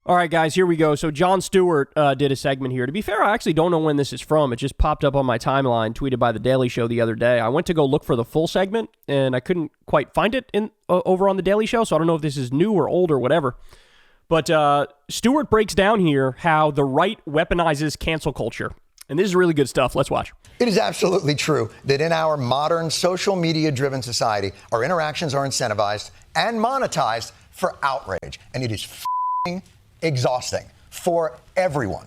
All right, guys, here we go. So Jon Stewart did a segment here. To be fair, I actually don't know when this is from. It just popped up on my timeline, tweeted by The Daily Show the other day. I went to go look for the full segment, and I couldn't quite find it over on The Daily Show, so I don't know if this is new or old or whatever. But Stewart breaks down here how the right weaponizes cancel culture. And this is really good stuff. Let's watch. It is absolutely true that in our modern social media-driven society, our interactions are incentivized and monetized for outrage. And it is f***ing exhausting for everyone.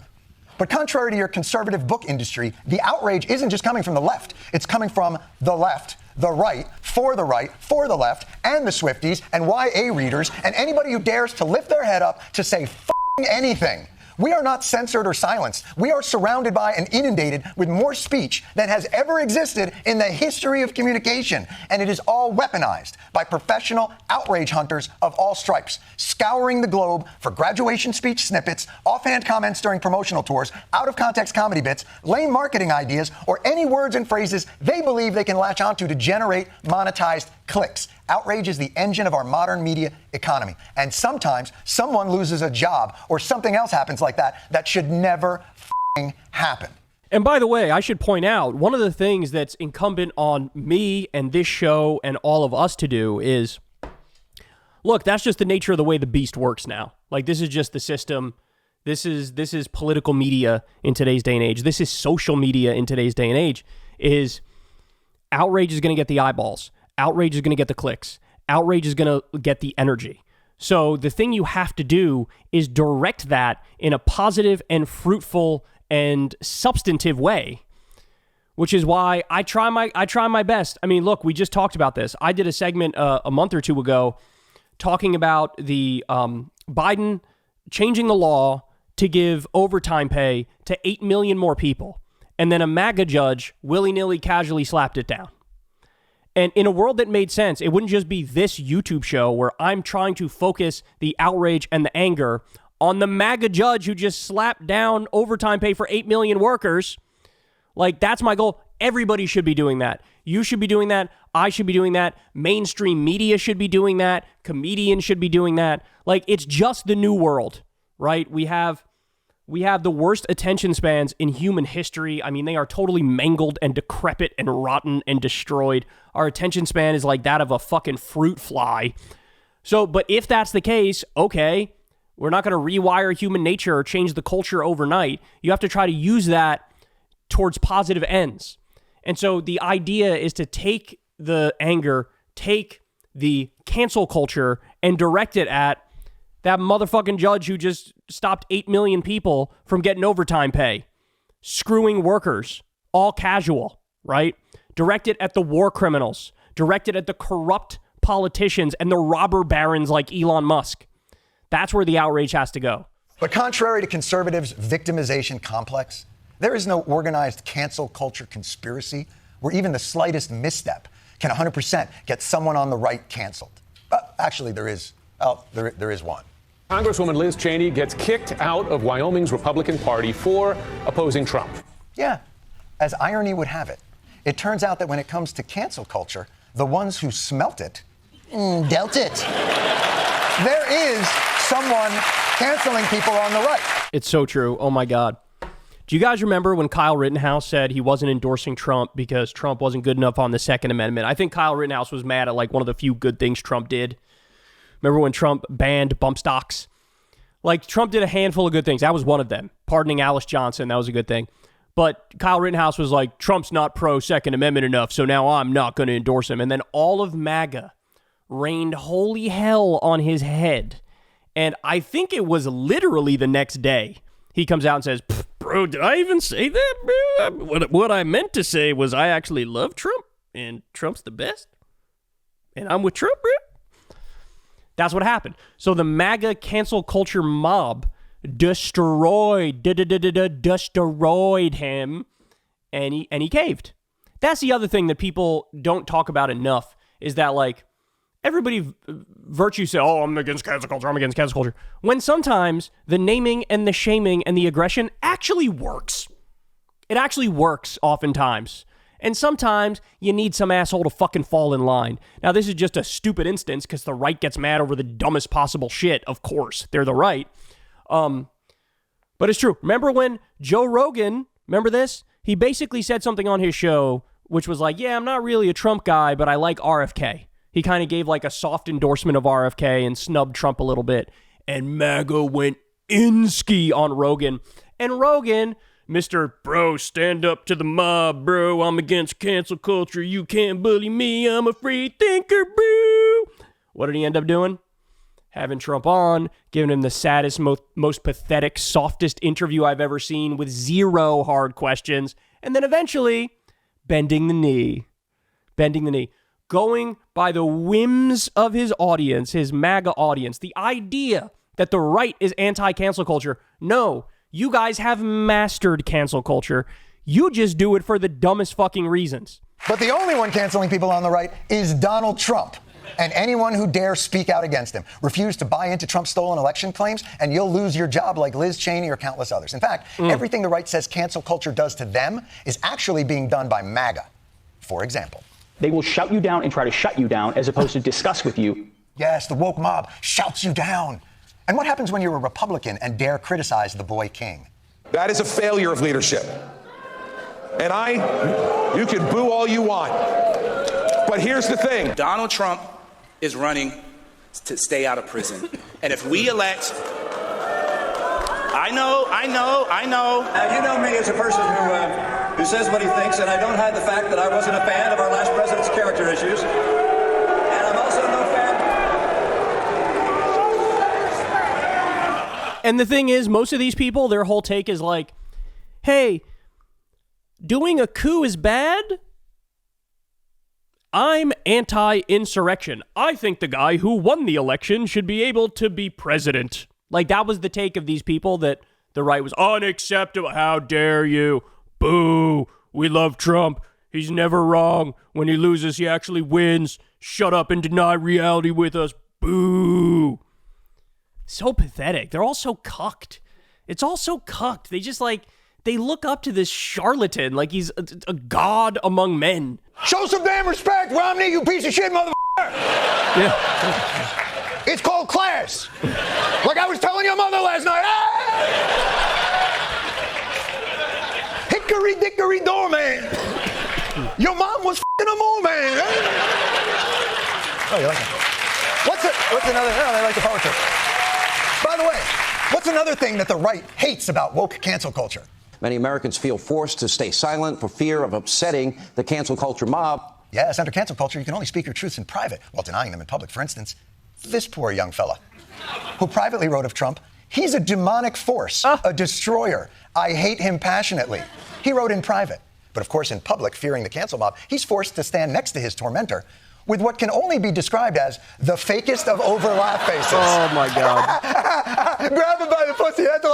But contrary to your conservative book industry, the outrage isn't just coming from the left. It's coming from the left, the right, for the left, and the Swifties and YA readers, and anybody who dares to lift their head up to say f***ing anything. We are not censored or silenced. We are surrounded by and inundated with more speech than has ever existed in the history of communication. And it is all weaponized by professional outrage hunters of all stripes, scouring the globe for graduation speech snippets, offhand comments during promotional tours, out-of-context comedy bits, lame marketing ideas, or any words and phrases they believe they can latch onto to generate monetized clicks. Outrage is the engine of our modern media economy. And sometimes someone loses a job or something else happens like that that should never happen. And by the way, I should point out, one of the things that's incumbent on me and this show and all of us to do is, look, that's just the nature of the way the beast works now. Like, this is just the system. This is political media in today's day and age. This is social media in today's day and age. Is outrage is going to get the eyeballs. Outrage is going to get the clicks. Outrage is going to get the energy. So the thing you have to do is direct that in a positive and fruitful and substantive way, which is why I try my best. I mean, look, we just talked about this. I did a segment a month or two ago talking about the Biden changing the law to give overtime pay to 8 million more people. And then a MAGA judge willy-nilly casually slapped it down. And in a world that made sense, it wouldn't just be this YouTube show where I'm trying to focus the outrage and the anger on the MAGA judge who just slapped down overtime pay for 8 million workers. Like, that's my goal. Everybody should be doing that. You should be doing that. I should be doing that. Mainstream media should be doing that. Comedians should be doing that. Like, it's just the new world, right? We have the worst attention spans in human history. I mean, they are totally mangled and decrepit and rotten and destroyed. Our attention span is like that of a fucking fruit fly. So, but if that's the case, okay, we're not going to rewire human nature or change the culture overnight. You have to try to use that towards positive ends. And so the idea is to take the anger, take the cancel culture, and direct it at that motherfucking judge who just stopped 8 million people from getting overtime pay, screwing workers, all casual, right? Direct it at the war criminals, direct it at the corrupt politicians and the robber barons like Elon Musk. That's where the outrage has to go. But contrary to conservatives' victimization complex, there is no organized cancel culture conspiracy where even the slightest misstep can 100% get someone on the right canceled. Actually, there is one. Congresswoman Liz Cheney gets kicked out of Wyoming's Republican Party for opposing Trump. Yeah, as irony would have it, it turns out that when it comes to cancel culture, the ones who smelt it, dealt it. There is someone canceling people on the right. It's so true. Oh my God. Do you guys remember when Kyle Rittenhouse said he wasn't endorsing Trump because Trump wasn't good enough on the Second Amendment? I think Kyle Rittenhouse was mad at like one of the few good things Trump did. Remember when Trump banned bump stocks? Like, Trump did a handful of good things. That was one of them. Pardoning Alice Johnson, that was a good thing. But Kyle Rittenhouse was like, Trump's not pro-Second Amendment enough, so now I'm not going to endorse him. And then all of MAGA rained holy hell on his head. And I think it was literally the next day he comes out and says, bro, did I even say that, bro? What I meant to say was I actually love Trump, and Trump's the best. And I'm with Trump, bro. That's what happened. So the MAGA cancel culture mob destroyed him, and he caved. That's the other thing that people don't talk about enough, is that, like, everybody virtue say, oh, I'm against cancel culture, when sometimes the naming and the shaming and the aggression actually works. It actually works oftentimes. And sometimes you need some asshole to fucking fall in line. Now, this is just a stupid instance because the right gets mad over the dumbest possible shit. Of course, they're the right. But it's true. Remember when Joe Rogan, remember this? He basically said something on his show, which was like, yeah, I'm not really a Trump guy, but I like RFK. He kind of gave like a soft endorsement of RFK and snubbed Trump a little bit. And MAGA went in-ski on Rogan. And Rogan, Mr. Bro, stand up to the mob, bro. I'm against cancel culture. You can't bully me. I'm a free thinker, bro. What did he end up doing? Having Trump on, giving him the saddest, most pathetic, softest interview I've ever seen with zero hard questions. And then eventually, bending the knee. Going by the whims of his audience, his MAGA audience. The idea that the right is anti-cancel culture. No, you guys have mastered cancel culture. You just do it for the dumbest fucking reasons. But the only one canceling people on the right is Donald Trump. And anyone who dares speak out against him. Refuse to buy into Trump's stolen election claims, and you'll lose your job like Liz Cheney or countless others. In fact, everything the right says cancel culture does to them is actually being done by MAGA. For example. They will shout you down and try to shut you down as opposed to discuss with you. Yes, the woke mob shouts you down. And what happens when you're a Republican and dare criticize the boy king? That is a failure of leadership. And you can boo all you want. But here's the thing. Donald Trump is running to stay out of prison. And if we elect... I know. You know me as a person who says what he thinks, and I don't hide the fact that I wasn't a fan of our last president's character issues. And I'm also no fan... And the thing is, most of these people, their whole take is like, hey, doing a coup is bad? I'm anti-insurrection. I think the guy who won the election should be able to be president. Like, that was the take of these people, that the right was unacceptable. How dare you? Boo. We love Trump. He's never wrong. When he loses, he actually wins. Shut up and deny reality with us. Boo. So pathetic. They're all so cucked. It's all so cucked. They just like, they look up to this charlatan like he's a god among men. Show some damn respect, Romney, you piece of shit motherfucker! Yeah. It's called class. Like I was telling your mother last night. Ah! Hickory dickory doorman. Your mom was f***ing a mole man. Oh, you like it? What's another? Oh, I like the poetry. By the way, what's another thing that the right hates about woke cancel culture? Many Americans feel forced to stay silent for fear of upsetting the cancel culture mob. Yes, under cancel culture, you can only speak your truths in private while denying them in public. For instance, this poor young fella who privately wrote of Trump, he's a demonic force, a destroyer. I hate him passionately. He wrote in private. But of course, in public, fearing the cancel mob, he's forced to stand next to his tormentor with what can only be described as the fakest of overlap faces. Oh, my God. Grab him by the pussy. That's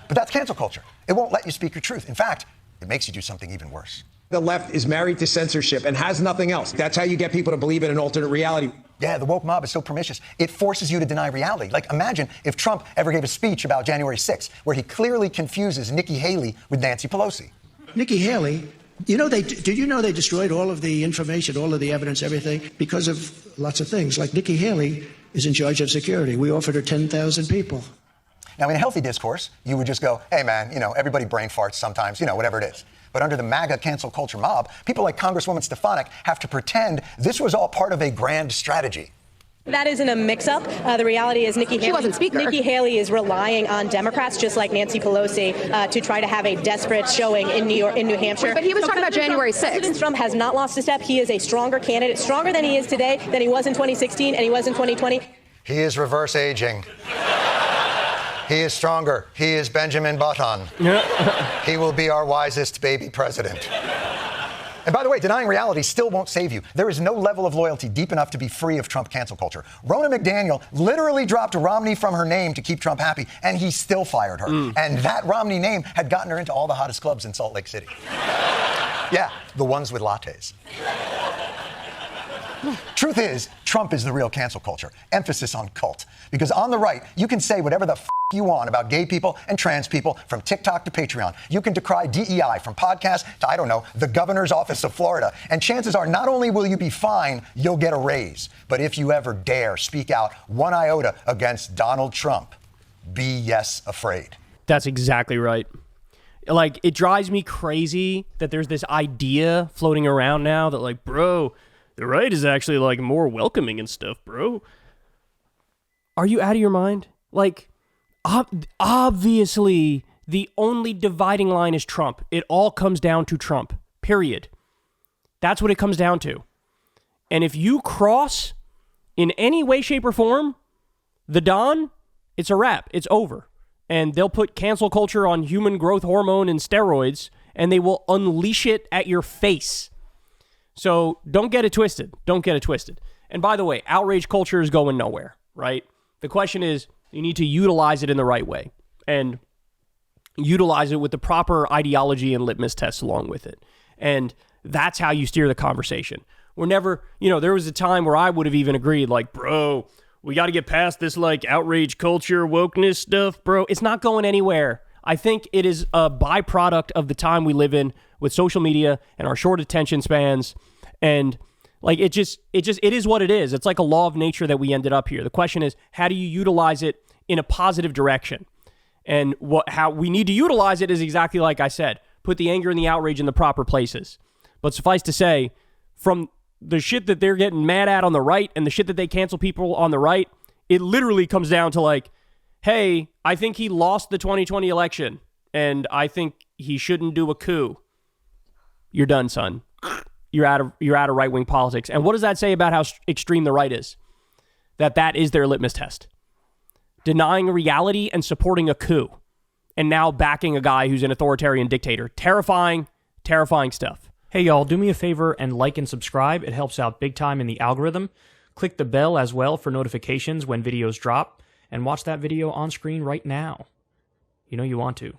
But that's cancel culture. It won't let you speak your truth. In fact, it makes you do something even worse. The left is married to censorship and has nothing else. That's how you get people to believe in an alternate reality. Yeah, the woke mob is so pernicious. It forces you to deny reality. Like, imagine if Trump ever gave a speech about January 6th, where he clearly confuses Nikki Haley with Nancy Pelosi. Nikki Haley, did you know they destroyed all of the information, all of the evidence, everything, because of lots of things? Like Nikki Haley is in charge of security. We offered her 10,000 people. Now, in a healthy discourse, you would just go, hey, man, everybody brain farts sometimes, whatever it is. But under the MAGA cancel culture mob, people like Congresswoman Stefanik have to pretend this was all part of a grand strategy. That isn't a mix-up. The reality is Nikki Haley is relying on Democrats, just like Nancy Pelosi, to try to have a desperate showing in New Hampshire. But he was talking about January 6th. President Trump has not lost a step. He is a stronger candidate, stronger than he is today, than he was in 2016, and he was in 2020. He is reverse aging. He is stronger. He is Benjamin Button. He will be our wisest baby president. And by the way, denying reality still won't save you. There is no level of loyalty deep enough to be free of Trump cancel culture. Ronna McDaniel literally dropped Romney from her name to keep Trump happy, and he still fired her. And that Romney name had gotten her into all the hottest clubs in Salt Lake City. Yeah, the ones with lattes. Truth is, Trump is the real cancel culture. Emphasis on cult. Because on the right, you can say whatever the you want about gay people and trans people from TikTok to Patreon. You can decry DEI from podcasts to, I don't know, the governor's office of Florida. And chances are not only will you be fine, you'll get a raise. But if you ever dare speak out one iota against Donald Trump, be yes afraid. That's exactly right. Like, it drives me crazy that there's this idea floating around now that, like, bro, the right is actually, like, more welcoming and stuff, bro. Are you out of your mind? Like, obviously, the only dividing line is Trump. It all comes down to Trump, period. That's what it comes down to. And if you cross in any way, shape, or form the Don, it's a wrap. It's over. And they'll put cancel culture on human growth hormone and steroids, and they will unleash it at your face. So don't get it twisted. Don't get it twisted. And by the way, outrage culture is going nowhere, right? The question is, you need to utilize it in the right way and utilize it with the proper ideology and litmus tests along with it. And that's how you steer the conversation. We're never, there was a time where I would have even agreed, like, bro, we got to get past this, like, outrage culture, wokeness stuff, bro. It's not going anywhere. I think it is a byproduct of the time we live in with social media and our short attention spans. And like, it is what it is. It's like a law of nature that we ended up here. The question is, how do you utilize it in a positive direction? And how we need to utilize it is exactly like I said, put the anger and the outrage in the proper places. But suffice to say, from the shit that they're getting mad at on the right and the shit that they cancel people on the right, it literally comes down to like, hey, I think he lost the 2020 election and I think he shouldn't do a coup. You're done, son. You're out of right-wing politics. And what does that say about how extreme the right is? That is their litmus test. Denying reality and supporting a coup. And now backing a guy who's an authoritarian dictator. Terrifying, terrifying stuff. Hey, y'all, do me a favor and like and subscribe. It helps out big time in the algorithm. Click the bell as well for notifications when videos drop. And watch that video on screen right now. You know you want to.